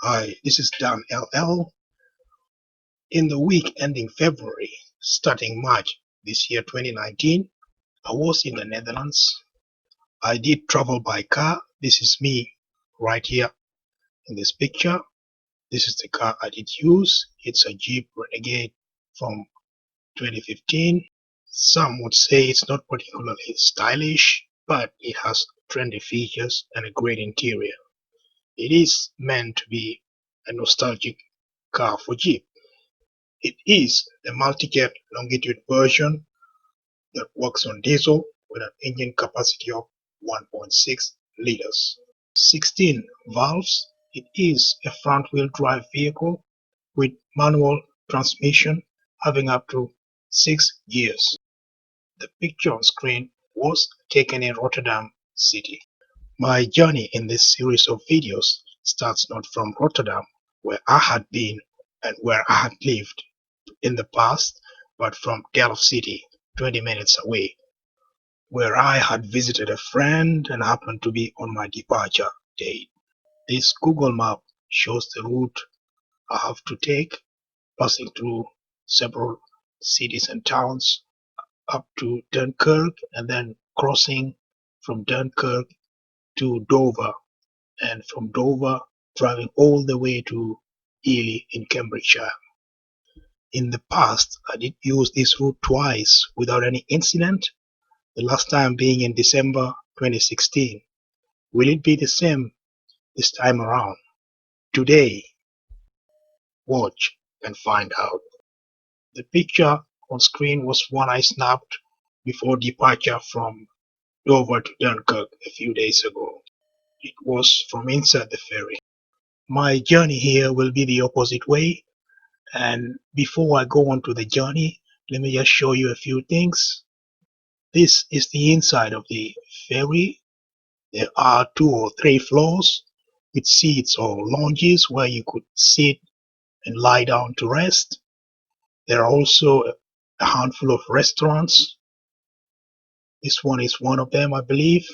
Hi, this is Dan LL. In the week ending February, starting March this year 2019, I was in the Netherlands. I did travel by car. This is me right here in this picture. This is the car I did use. It's a Jeep Renegade from 2015. Some would say it's not particularly stylish, but it has trendy features and a great interior. It is meant to be a nostalgic car for Jeep. It is a multi-jet longitude version that works on diesel with an engine capacity of 1.6 liters. 16 valves. It is a front-wheel drive vehicle with manual transmission having up to 6 gears. The picture on screen was taken in Rotterdam city. My journey in this series of videos starts not from Rotterdam, where I had been and where I had lived in the past, but from Delft city, 20 minutes away, where I had visited a friend and happened to be on my departure date. This Google map shows the route I have to take, passing through several cities and towns up to Dunkirk and then crossing from Dunkirk to Dover, and from Dover driving all the way to Ely in Cambridgeshire. In the past, I did use this route twice without any incident, the last time being in December 2016. Will it be the same this time around? Today, watch and find out. The picture on screen was one I snapped before departure from Dover to Dunkirk a few days ago. It was from inside the ferry. My journey here will be the opposite way, and before I go on to the journey, let me just show you a few things. This is the inside of the ferry. There are 2 or 3 floors with seats or lounges where you could sit and lie down to rest. There are also a handful of restaurants. This one is one of them, I believe.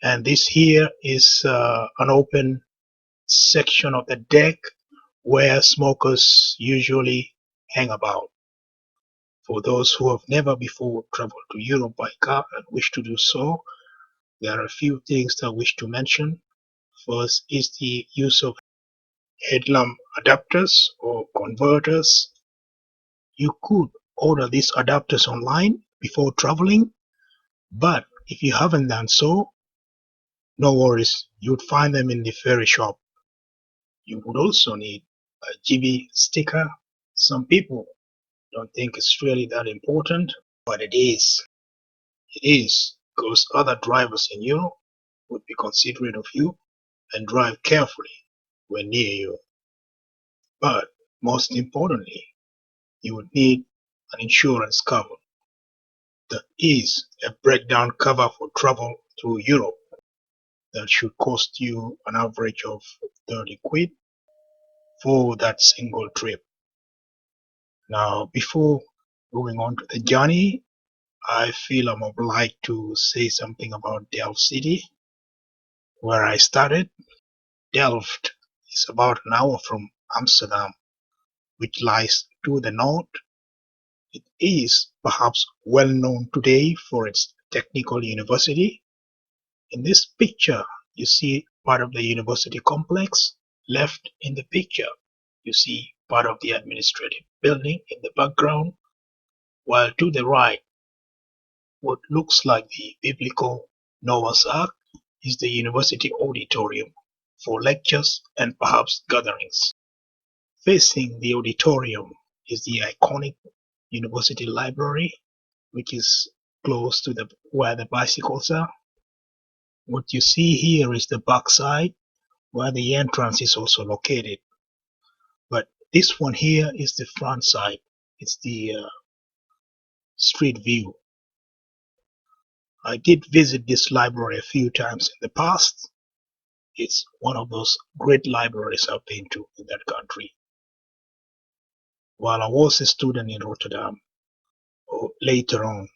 And this here is an open section of the deck where smokers usually hang about. For those who have never before traveled to Europe by car and wish to do so, there are a few things that I wish to mention. First is the use of headlamp adapters or converters. You could order these adapters online before traveling, but if you haven't done so, no worries, you'd find them in the ferry shop. You would also need a GB sticker. Some people don't think it's really that important, but it is. It is, because other drivers in Europe would be considerate of you and drive carefully when near you. But most importantly, you would need an insurance cover. There is a breakdown cover for travel through Europe that should cost you an average of 30 quid for that single trip. Now, before going on to the journey, I feel I'm obliged to say something about Delft City, where I started. Delft is about an hour from Amsterdam, which lies to the north. It is perhaps well known today for its technical university. In this picture, you see part of the university complex. Left in the picture, you see part of the administrative building in the background, while to the right, what looks like the biblical Noah's Ark is the university auditorium for lectures and perhaps gatherings. Facing the auditorium is the iconic university library, which is close to where the bicycles are. What you see here is the backside, where the entrance is also located. But this one here is the front side. It's the street view. I did visit this library a few times in the past. It's one of those great libraries I've been to in that country. While I was a student in Rotterdam, or later on,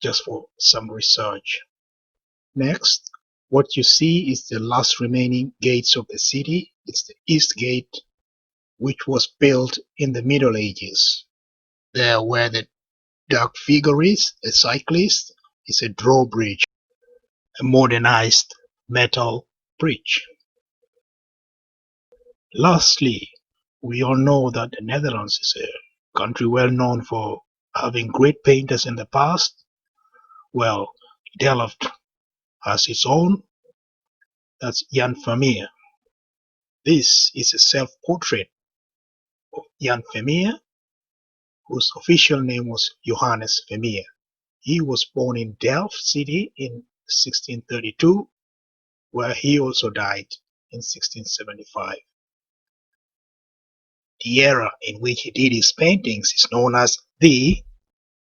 just for some research. Next, What you see is the last remaining gates of the city. It's the East Gate, which was built in the Middle Ages. There where the dark figure is, a cyclist, is a drawbridge, a modernized metal bridge. Lastly, we all know that the Netherlands is a country well known for having great painters in the past. Well, Delft has its own, that's Jan Vermeer. This is a self-portrait of Jan Vermeer, whose official name was Johannes Vermeer. He was born in Delft city in 1632, where he also died in 1675. The era in which he did his paintings is known as the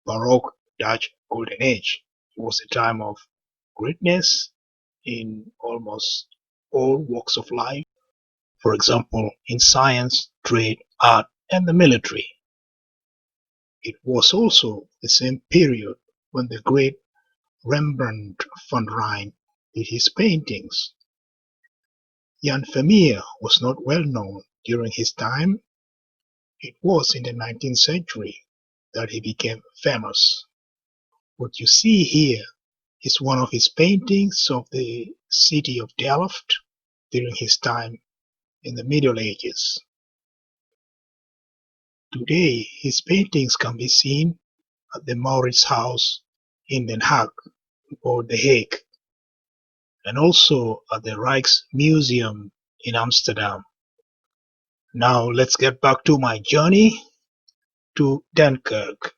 Baroque Dutch Golden Age. It was a time of greatness in almost all walks of life, for example, in science, trade, art, and the military. It was also the same period when the great Rembrandt van Rijn did his paintings. Jan Vermeer was not well known during his time. It was in the 19th century that he became famous. What you see here is one of his paintings of the city of Delft during his time in the Middle Ages. Today, his paintings can be seen at the Maurits House in Den Haag or The Hague, and also at the Rijksmuseum in Amsterdam. Now let's get back to my journey to Dunkirk.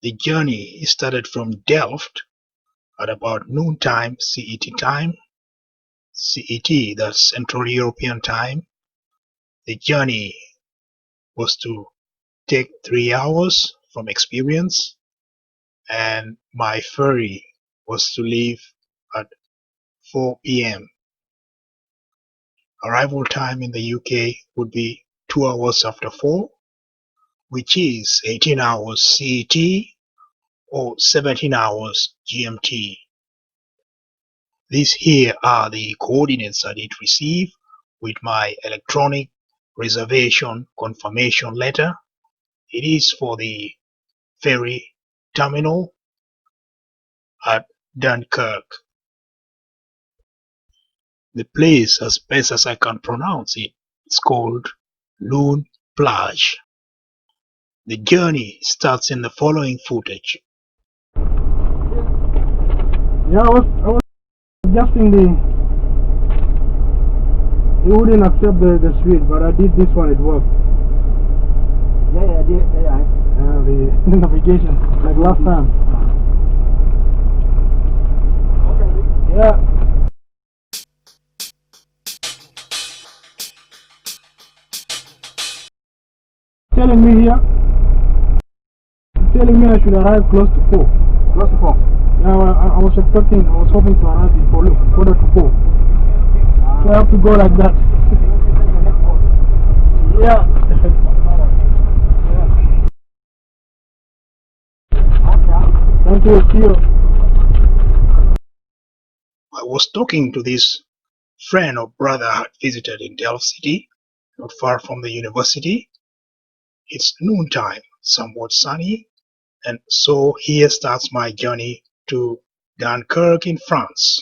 The journey started from Delft at about noontime CET time. CET, that's Central European time. The journey was to take 3 hours from experience, and my ferry was to leave at 4 p.m. Arrival time in the UK would be 2 hours after 4, which is 18 hours CET or 17 hours GMT. These here are the coordinates I did receive with my electronic reservation confirmation letter. It is for the ferry terminal at Dunkirk. The place, as best as I can pronounce it, it's called Loon Plage. The journey starts in the following footage. Yeah, I was adjusting it wouldn't accept the street, but I did this one, it worked. Yeah, I did. The navigation, like last time. Okay. Yeah. Telling me I should arrive close to 4. Close to 4. Yeah, I was hoping to arrive before 4:45. So I have to go like that. Yeah. Thank you. See you. I was talking to this friend or brother I had visited in Delft City, not far from the university. It's noontime, somewhat sunny, and so here starts my journey to Dunkirk in France.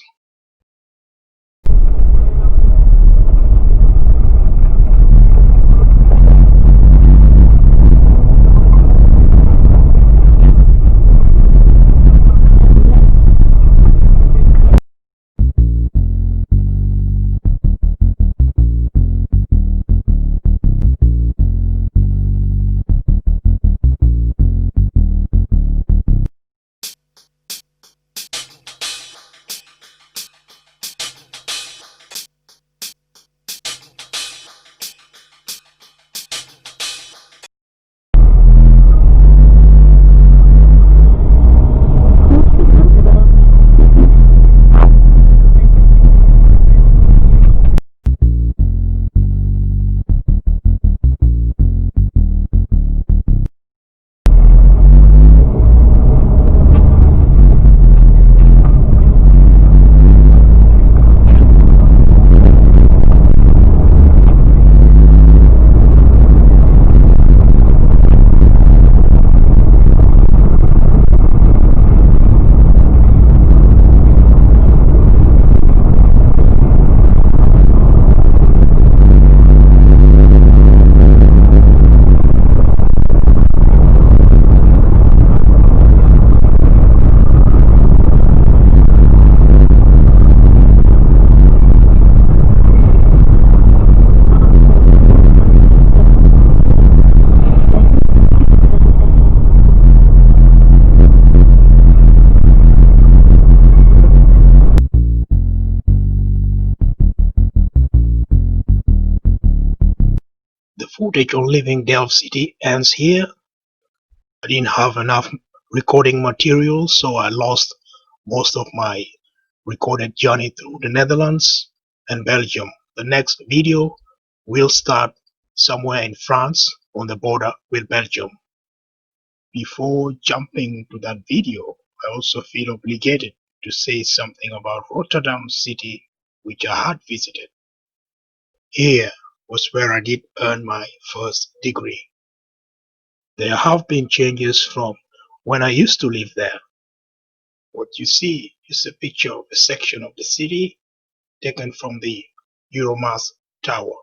footage on leaving Delft city ends here. I didn't have enough recording material, so I lost most of my recorded journey through the Netherlands and Belgium. The next video will start somewhere in France on the border with Belgium. Before jumping to that video, I also feel obligated to say something about Rotterdam city, which I had visited. Here was where I did earn my first degree. There have been changes from when I used to live there. What you see is a picture of a section of the city taken from the Euromast Tower.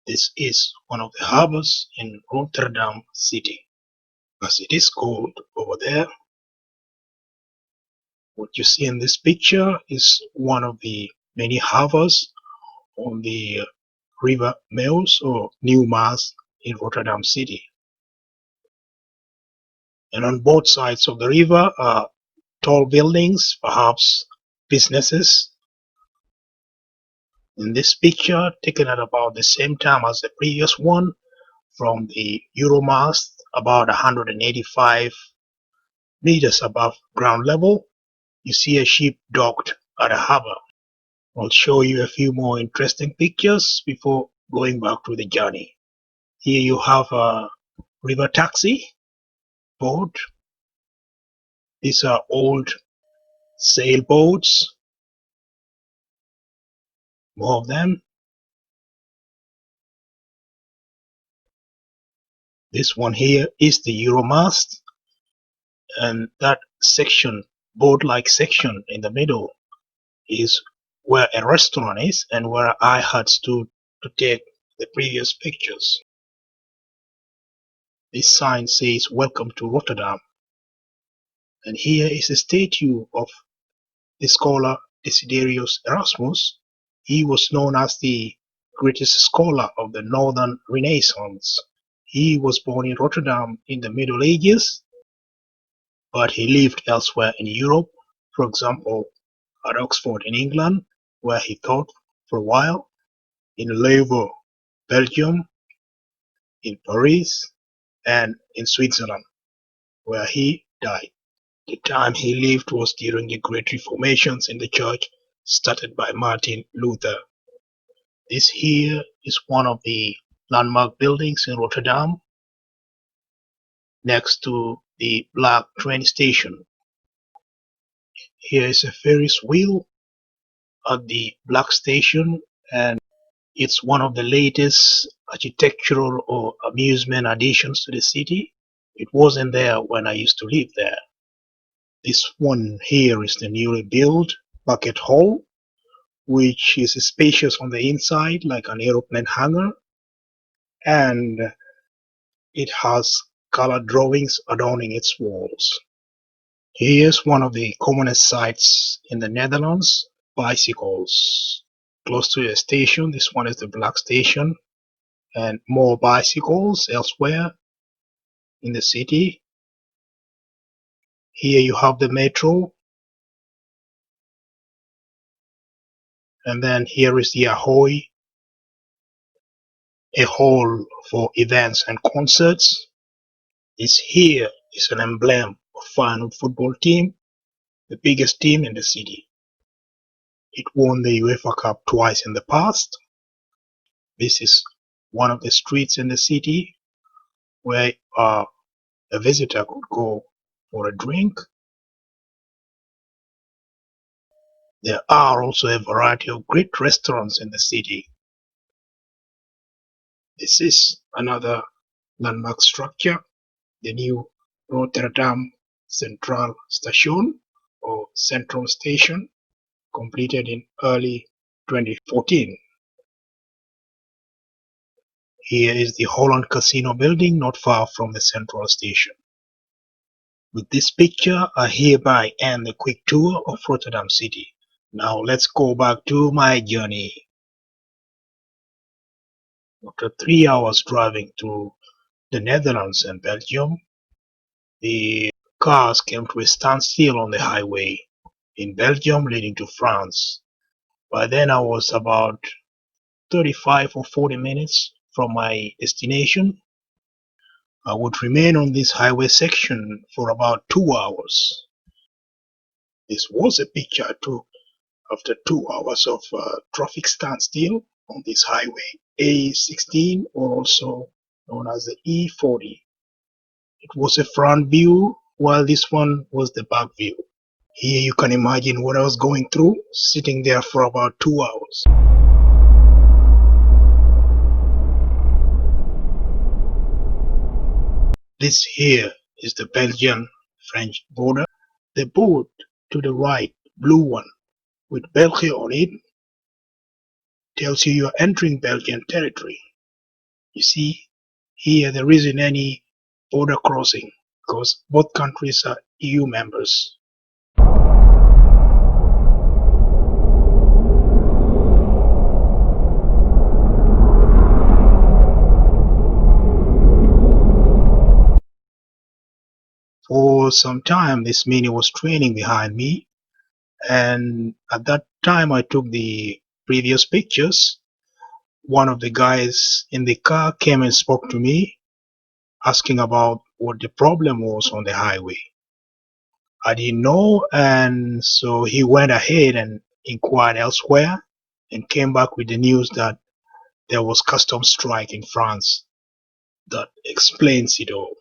This is one of the harbors in Rotterdam city. As it is called over there, what you see in this picture is one of the many harbors on the River Maas or New Maas in Rotterdam city. And on both sides of the river are tall buildings, perhaps businesses. In this picture, taken at about the same time as the previous one, from the Euromast, about 185 meters above ground level, you see a ship docked at a harbor. I'll show you a few more interesting pictures before going back to the journey. Here you have a river taxi boat. These are old sailboats, more of them. This one here is the Euromast, and that section, boat-like section in the middle, is where a restaurant is and where I had stood to take the previous pictures. This sign says "Welcome to Rotterdam," and here is a statue of the scholar Desiderius Erasmus. He was known as the greatest scholar of the Northern Renaissance. He was born in Rotterdam in the Middle Ages, but he lived elsewhere in Europe, for example, at Oxford in England, where he taught for a while, in Leuven, Belgium, in Paris, and in Switzerland, where he died. The time he lived was during the great reformations in the church started by Martin Luther. This here is one of the landmark buildings in Rotterdam, next to the Black train station. Here is a Ferris wheel at the Black station, and it's one of the latest architectural or amusement additions to the city. It wasn't there when I used to live there. This one here is the newly built bucket hall, which is spacious on the inside like an aeroplane hangar, and it has color drawings adorning its walls. Here's one of the commonest sights in the Netherlands: bicycles. Close to the station, this one is the Black station, and more bicycles elsewhere in the city. Here you have the metro, and then here is the Ahoy, a hall for events and concerts. This here is an emblem of Feyenoord football team, the biggest team in the city. It won the UEFA Cup twice in the past. This is one of the streets in the city where a visitor could go for a drink. There are also a variety of great restaurants in the city. This is another landmark structure, the new Rotterdam Central Station or Central Station, completed in early 2014. Here is the Holland Casino building not far from the Central Station. With this picture, I hereby end the quick tour of Rotterdam City. Now let's go back to my journey. After 3 hours driving through the Netherlands and Belgium, the cars came to a standstill on the highway in Belgium leading to France. By then I was about 35 or 40 minutes from my destination, I would remain on this highway section for about 2 hours. This was a picture I took after 2 hours of traffic standstill on this highway, A16, or also known as the E40. It was a front view, while this one was the back view. Here you can imagine what I was going through, sitting there for about 2 hours. This here is the Belgian-French border. The boat to the right, blue one, with Belgium on it, tells you you're entering Belgian territory. You see, here there isn't any border crossing because both countries are EU members. For some time, this Mini was trailing behind me, and at that time I took the previous pictures. One of the guys in the car came and spoke to me, asking about what the problem was on the highway. I didn't know, and so he went ahead and inquired elsewhere and came back with the news that there was customs strike in France. That explains it all.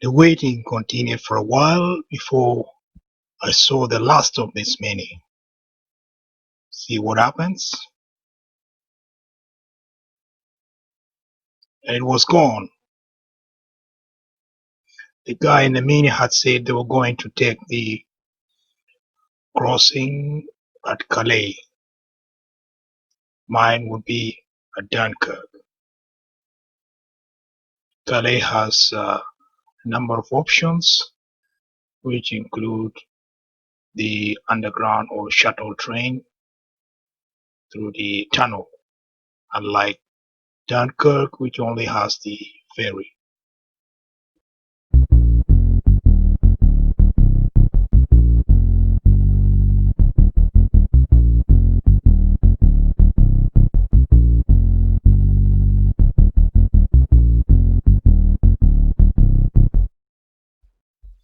The waiting continued for a while before I saw the last of this Mini. See what happens? And it was gone. The guy in the Mini had said they were going to take the crossing at Calais. Mine would be at Dunkirk. Calais has a number of options, which include the underground or shuttle train through the tunnel, unlike Dunkirk, which only has the ferry.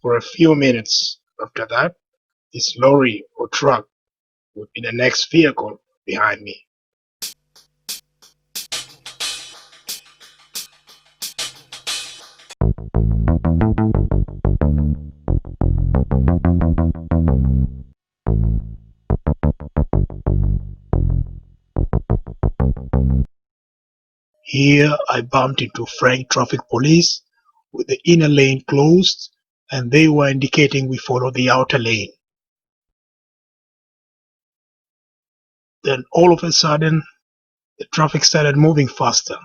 For a few minutes after that, this lorry or truck would be the next vehicle behind me. Here I bumped into French traffic police with the inner lane closed, and they were indicating we follow the outer lane. Then all of a sudden, the traffic started moving faster.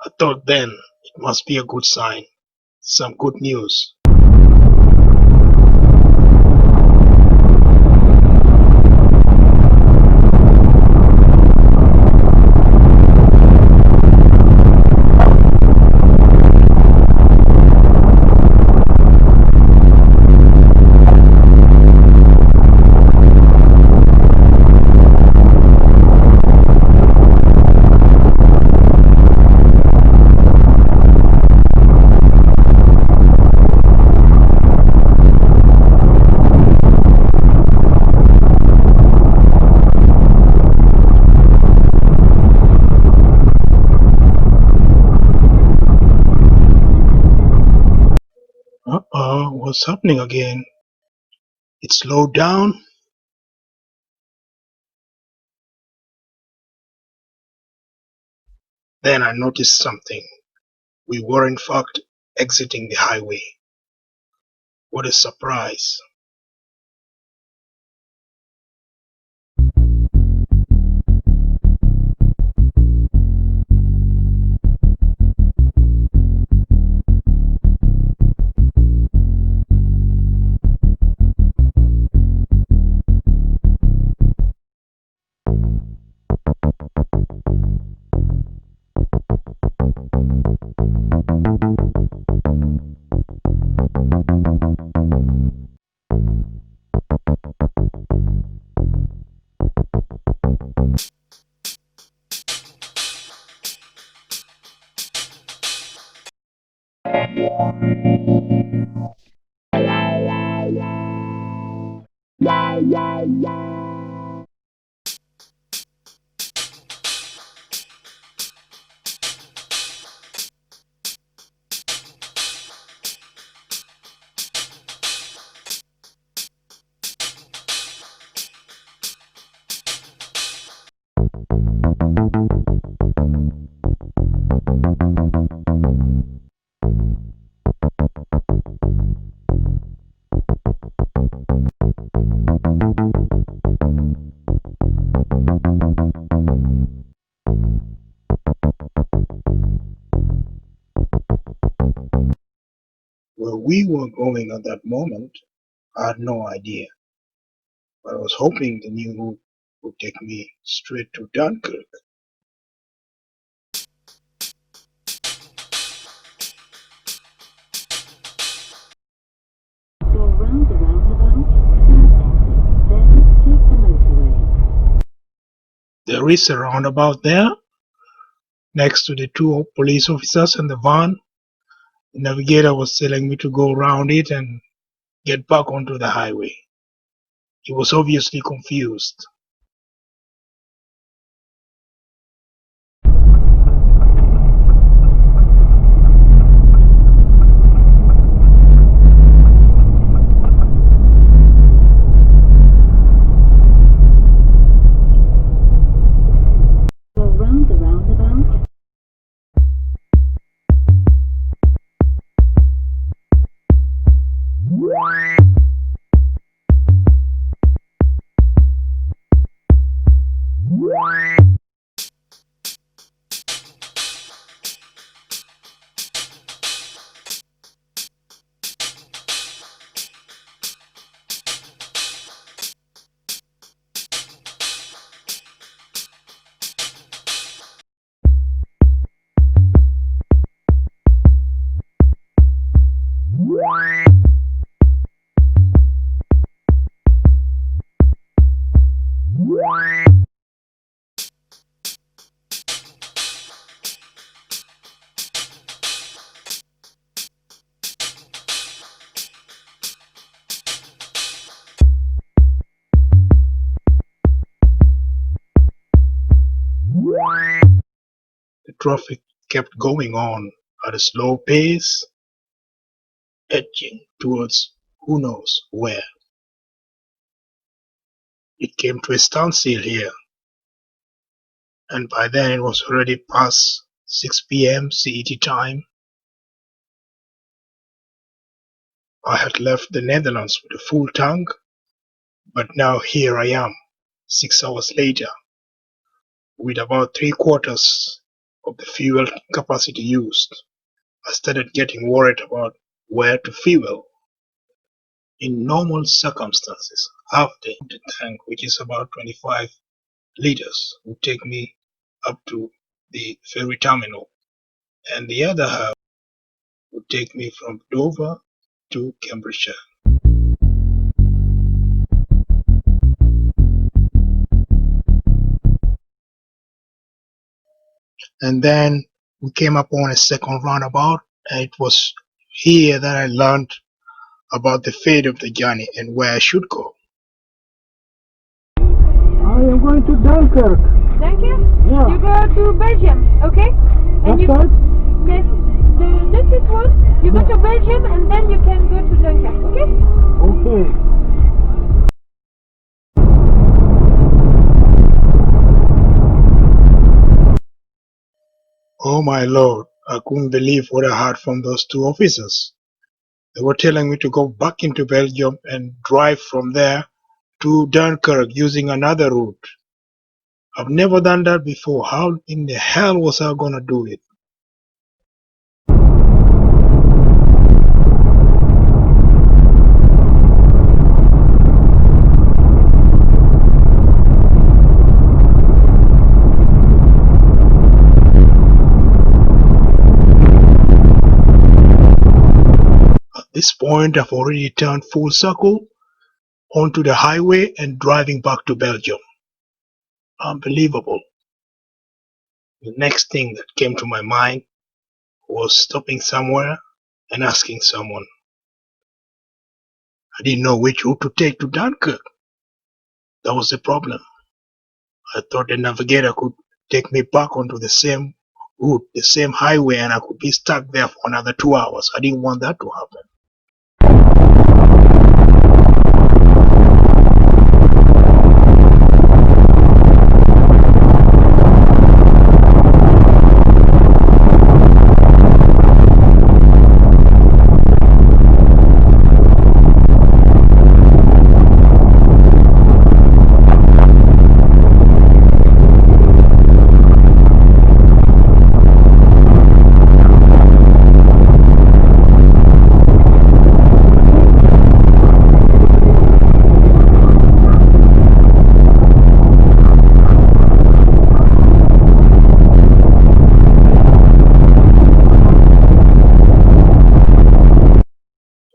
I thought then it must be a good sign, some good news. was happening again. It slowed down. Then I noticed something. We were in fact exiting the highway. What a surprise. Where we were going at that moment, I had no idea. But I was hoping the new route would take me straight to Dunkirk. Go round the roundabout, then take the motorway. There is a roundabout there, next to the two police officers and the van. The navigator was telling me to go around it and get back onto the highway. He was obviously confused. Go round the roundabout. The traffic kept going on at a slow pace, edging towards who knows where. It came to a standstill here, and by then it was already past 6 p.m. CET time. I had left the Netherlands with a full tank, but now here I am, 6 hours later, with about 3/4 of the fuel capacity used. I started getting worried about where to fuel. In normal circumstances, half the tank, which is about 25 liters, would take me up to the ferry terminal, and the other half would take me from Dover to Cambridgeshire. And then we came upon a second roundabout, and it was here that I learned about the fate of the journey and where I should go. I am going to Dunkirk. Dunkirk? Yeah. You go to Belgium, okay? That And you side? yes. the next one, you go to Belgium and then you can go to Dunkirk, okay? Okay. Oh my lord, I couldn't believe what I heard from those two officers. They were telling me to go back into Belgium and drive from there to Dunkirk using another route. I've never done that before. How in the hell was I gonna do it? At this point, I've already turned full circle onto the highway and driving back to Belgium. Unbelievable. The next thing that came to my mind was stopping somewhere and asking someone. I didn't know which route to take to Dunkirk. That was the problem. I thought the navigator could take me back onto the same route, the same highway, and I could be stuck there for another 2 hours. I didn't want that to happen.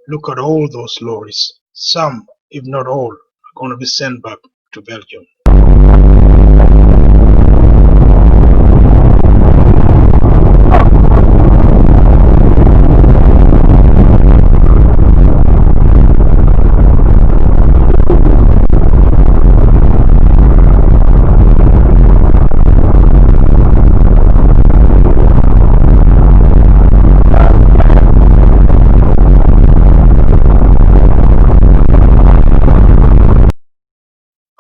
Look at all those lorries. Some, if not all, are going to be sent back to Belgium.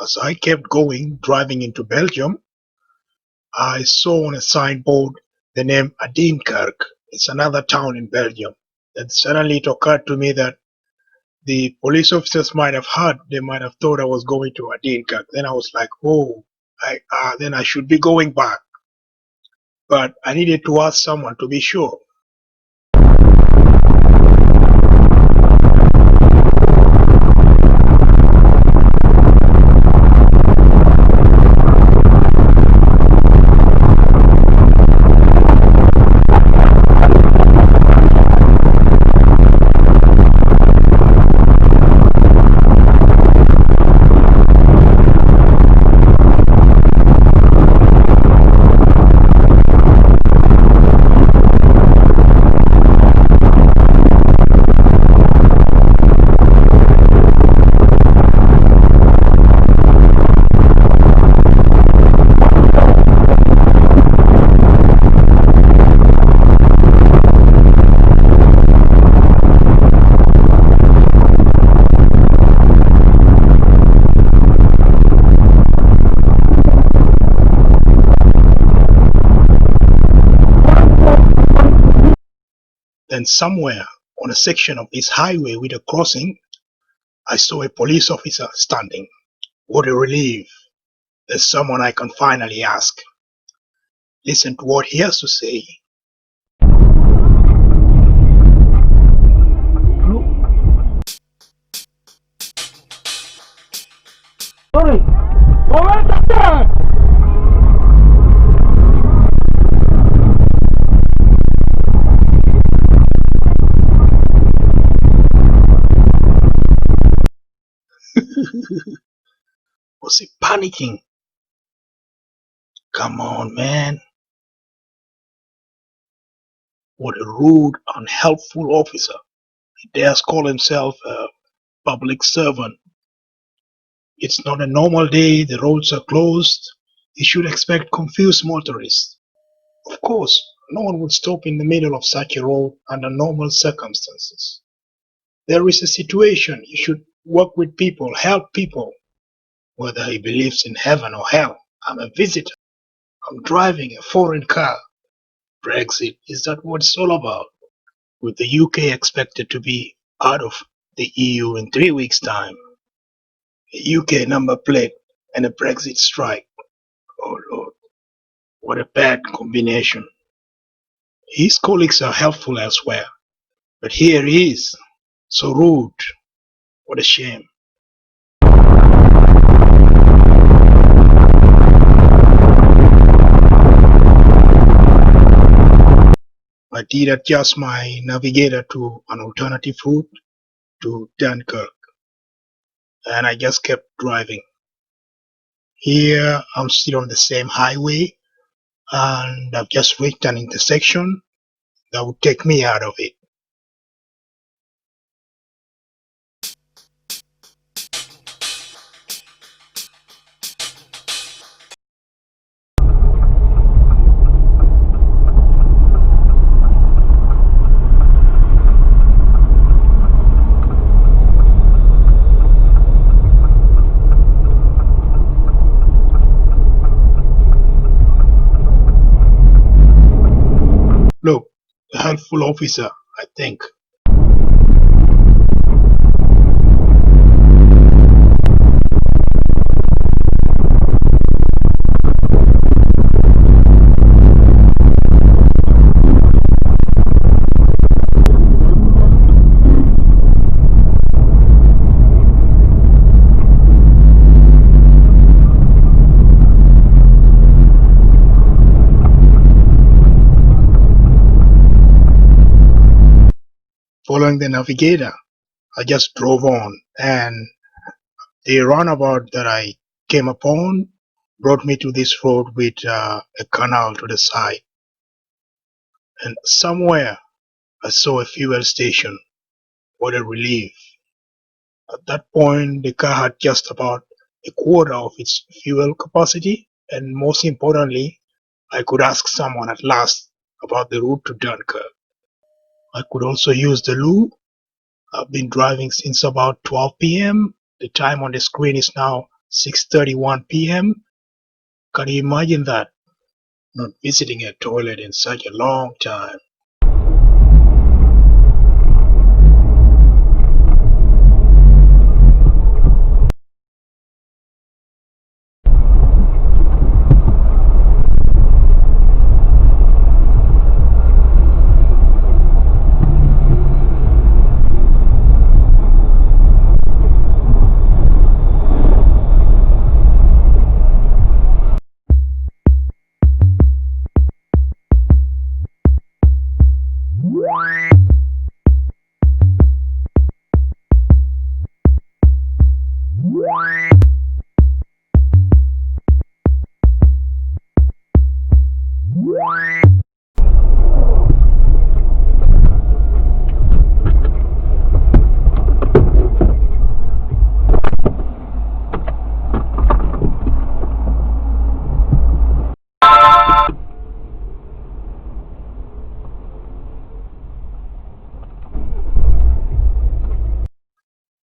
As I kept going, driving into Belgium, I saw on a signboard the name Dunkerque. It's another town in Belgium. And suddenly it occurred to me that the police officers might have heard, they might have thought I was going to Dunkerque. Then I was like, oh, then I should be going back. But I needed to ask someone to be sure. Then somewhere on a section of this highway with a crossing, I saw a police officer standing. What a relief. There's someone I can finally ask. Listen to what he has to say. Sorry. Moment, Was he panicking? Come on, man. What a rude, unhelpful officer. He dares call himself a public servant. It's not a normal day, the roads are closed. He should expect confused motorists. Of course, No one would stop in the middle of such a road under normal circumstances. There is a situation, you should work with people, help people, whether he believes in heaven or hell. I'm a visitor. I'm driving a foreign car. Brexit, is that what it's all about? With the UK expected to be out of the EU in 3 weeks' time, a UK number plate and a Brexit strike. Oh Lord, what a bad combination. His colleagues are helpful elsewhere, but here he is, so rude. What a shame. I did adjust my navigator to an alternative route to Dunkirk, and I just kept driving. Here I'm still on the same highway, and I've just reached an intersection that would take me out of it. Look, a helpful officer, I think. Following the navigator, I just drove on, and the roundabout that I came upon brought me to this road with a canal to the side. And somewhere I saw a fuel station. What a relief. At that point, the car had just about a quarter of its fuel capacity, and most importantly, I could ask someone at last about the route to Dunkirk. I could also use the loo. I've been driving since about 12 p.m. The time on the screen is now 6:31 p.m. Can you imagine that? Not visiting a toilet in such a long time.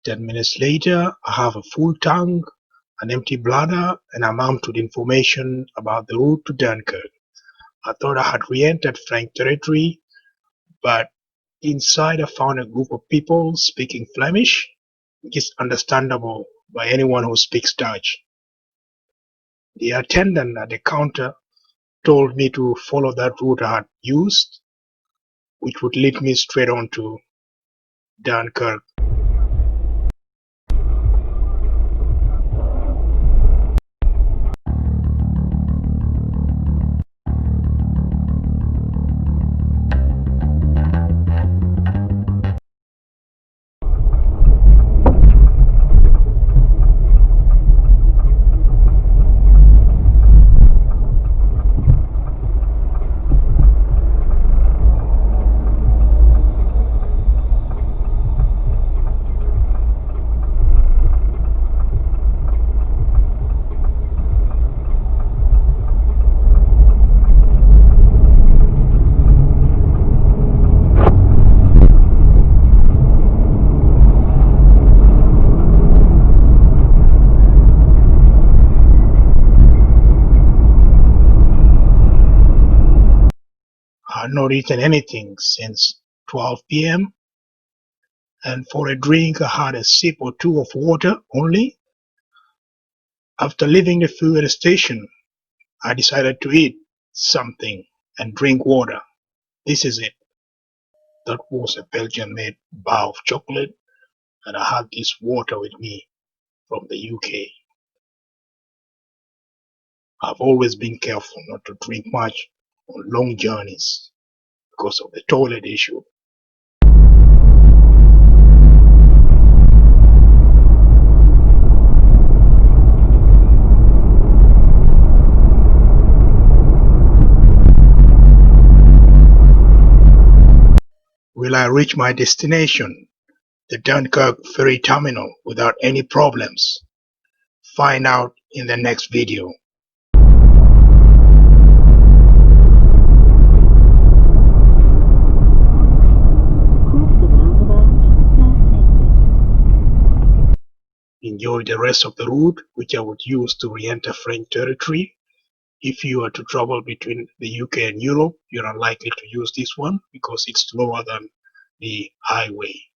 Ten minutes later, I have a full tank, an empty bladder, and I'm armed with information about the route to Dunkirk. I thought I had re-entered French territory, but inside I found a group of people speaking Flemish, which is understandable by anyone who speaks Dutch. The attendant at the counter told me to follow that route I had used, which would lead me straight on to Dunkirk. not eaten anything since 12 p.m. and for a drink I had a sip or two of water only. After leaving the fuel station, I decided to eat something and drink water. This is it. That was a Belgian-made bar of chocolate, and I had this water with me from the UK. I've always been careful not to drink much on long journeys because of the toilet issue. Will I reach my destination, the Dunkirk ferry terminal, without any problems? Find out in the next video. Cross the roundabout, first exit. Enjoy the rest of the route, which I would use to re-enter French territory. If you are to travel between the UK and Europe, you're unlikely to use this one because it's slower than the highway.